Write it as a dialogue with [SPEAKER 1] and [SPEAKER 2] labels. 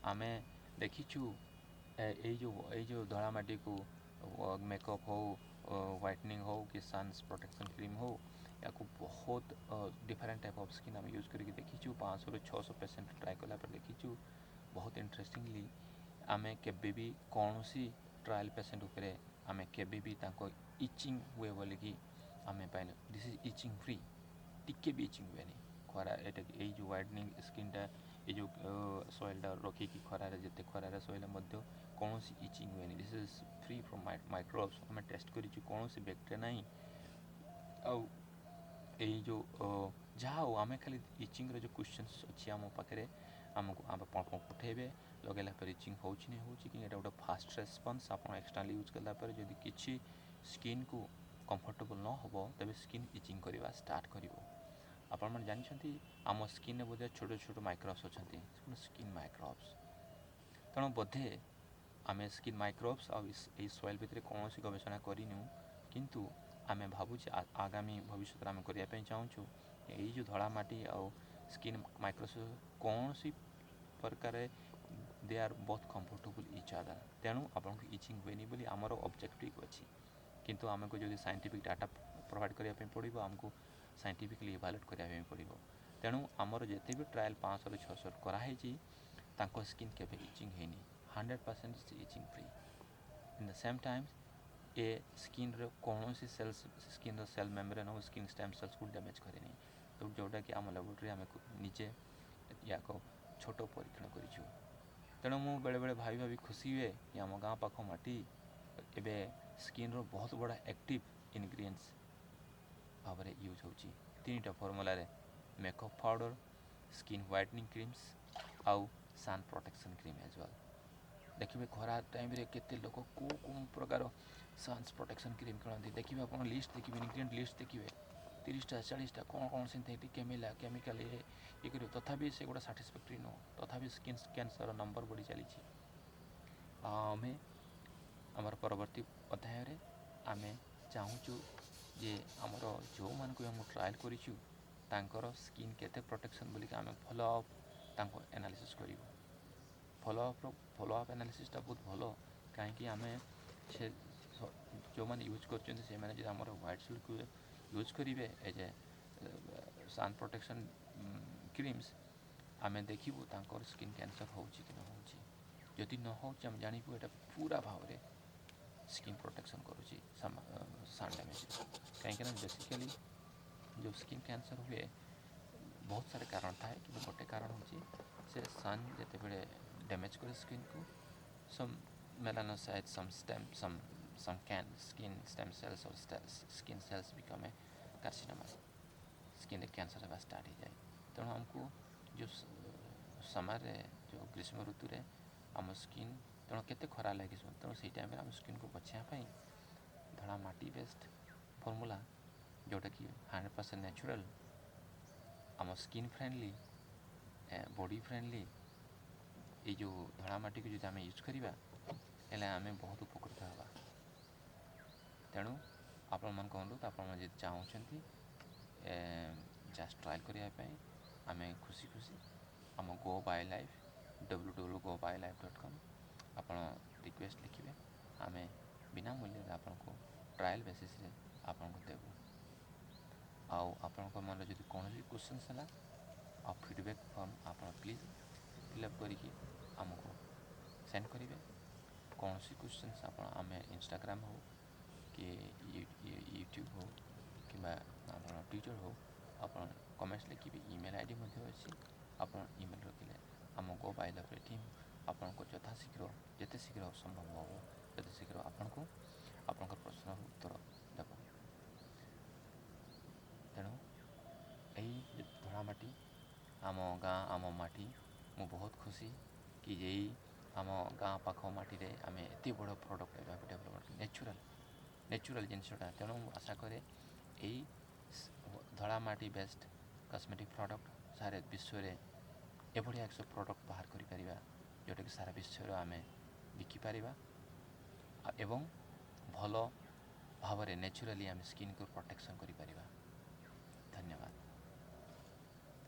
[SPEAKER 1] आमे देखीचु एई जो धड़ा माटी को मेकअप हो, व्हाइटनिंग हो कि सन्स प्रोटेक्शन क्रीम हो, या को बहुत डिफरेंट टाइप ऑफ स्किन आम यूज करके देखीचु 500 ରୁ 600 पेशेंट ट्राए कला पर देखीचु। बहुत इंटरेस्टिंगली आमे केबे भी कौनसी ट्रायल पेशेंट उपरे आमे केबे भी ताको इचिंग हुए बोले कि आमे पाइन दिस इज इचिंग फ्री, टिके भी इचिंग हुए नहीं खरा एटा ए जो वाइडनिंग स्किनटा ये जो सॉइलटा रखिकी खरारे जिते खरारे सॉइल मध्य कौन सी इचिंग हुए नहीं। This is free from microbes आम टेस्ट करूँ कौन सी बैक्टेरिया नहीं आउ यही जो जहाँ हो आम खाली इचिंग जो क्वेश्चंस अच्छी आम पाखे आमको आप पठेबे लगेला पर इचिंग हो नहीं हो कि गोटे फास्ट रेस्पन्स आप एक्सटर्नाली यूज कलापर जब किसी स्किन को कंफर्टेबल न हो तेज स्किन इचिंग करवा स्टार्ट कर आपण मैंने जानते आम स्किन बोधे छोट छोट माइक्रोब्स अच्छा स्किन माइक्रोब्स तेणु बोधे आम स्किन माइक्रोब्स आई सॉइल भितर कौन गवेषणा करूँ किंतु आम भावुचे आगामी भविष्य आम करने चाहूँ यही जो धड़ा माटी आउ स्किन माइक्रोब्स कौन सी प्रकार they are both comfortable each other तेणु आपको इचिंग हुए बोली आमर ऑब्जेक्टिव अच्छी किंतु आमको जो साइंटिफिक डाटा प्रोवाइड करने पड़ो आमको साइंटिफिकली इवालुएट करने पड़ो तेणु आमर जिते भी ट्रायल 500 ରୁ 600 कराई स्किन केवे इचिंग है 100% itching free in the same time ए स्किन कौन सी सेल्स स्किन सेल मेम्ब्रेन हो स्किन स्टेम सेल्स को डैमेज करे तो जोटा कि आम लैबोरेटरी आम निजे या छोट परीक्षण करूँ तेणु मु बेले बेले भाई भाभी खुशी हुए कि आम गाँ पाख माटी एबे स्किन रो बहुत बड़ा एक्टिव इनग्रीडिएंट्स भाव में यूज हो 3टा formula makeup powder skin whitening creams आउ sun protection cream as well देखिए खरा टाइम रे केते लोक को प्रकार सन्स प्रोटेक्शन क्रीम किणती देखिए आप लिस्ट देखिए इनग्रीडिएंट लिस्ट देखिए 30टा 40टा कौन सिंथेटिक केमिकल ये कर तथापि से गोटा साटिस्फैक्टरी नुह तथापि स्किन कैंसर नंबर बढ़ी चली आम आमर परवर्ती अध्याय आम चाहूँ जे आमर जो मानक आम ट्रायल कर स्किन केते प्रोटेक्शन बोलिक आम फॉलो अप एनालिसिस करूँ फॉलो अप एनालिसिस बहुत भल कहीं आम से जो मैंने यूज कर व्हाइट सेल को यूज करेंगे as a sun protection creams आम देखू तर स्किन कैंसर हो कि न हो जदि न हो जानबू ये पूरा भाव में स्किन प्रोटेक्शन करुँची सन डैमेज कहीं बेसिकली जो स्किन कैंसर हुए बहुत सारे कारण थाए कि गोटे कारण हूँ से सन जिते बड़े डैमेज करे स्किन को सम melanocyte some can skin stem cells or skin cells become a carcinoma skin cancer होगा स्टार्ट हो जाए तेणु आमको जो समय जो ग्रीष्म ऋतु रे आम स्किन तेणु केते खरा लगे तेणु से टाइम आम स्किन को बचाई धड़ा माटी बेस्ड फॉर्मूला जोटा कि 100% नेचुरल आम स्किन फ्रेंडली बॉडी फ्रेंडली ये जो धड़ा माटी को जो आम यूज करवा आम बहुत उपकृत हवा तेणु आपण मान अनुरोध आपण चाहते जस्ट ट्रायल करने आम खुशी खुशी आम गो बाय लाइफ www.gobalife.com आप रिक्वेस्ट लिखिए आम बिना मूल्य आपन को ट्रायल बेसिस आपन को देवु आपण मन जब कौन भी क्वेश्चन है आ फीडबैक फॉर्म आप प्लीज फिलअप करके आमको सेंड करेंगे कौन सी क्वेश्चन आप आम इंस्टाग्राम हो कि यूट्यूब हो कि ट्विटर हो आप कमेंट्स लिखिए ईमेल आईडी अच्छी आप ईमेल रखिले आम गो बाय लाइफ टीम आपन को यथाशीघ्र जिते शीघ्र संभव हो जिते शीघ्र आपन को आपन प्रश्न उत्तर देव तेणु यही धड़ामाटी आम गाँ आम माटी मु बहुत खुशी कि यही आम गाँ पाख माटी रे आम एत बड़ प्रोडक्ट डेभलपमेंट नेचुरल जिनसटा तेणु आशा करे यही धड़ामाटी बेस्ट कॉस्मेटिक प्रोडक्ट सारे विश्व में एभलिया एक प्रोडक्ट बाहर कर जोटा कि सारा विश्व आम बिकिपर एवं भल भाव नेचुराली आम स्किन को प्रोटेक्शन करिपरिबा।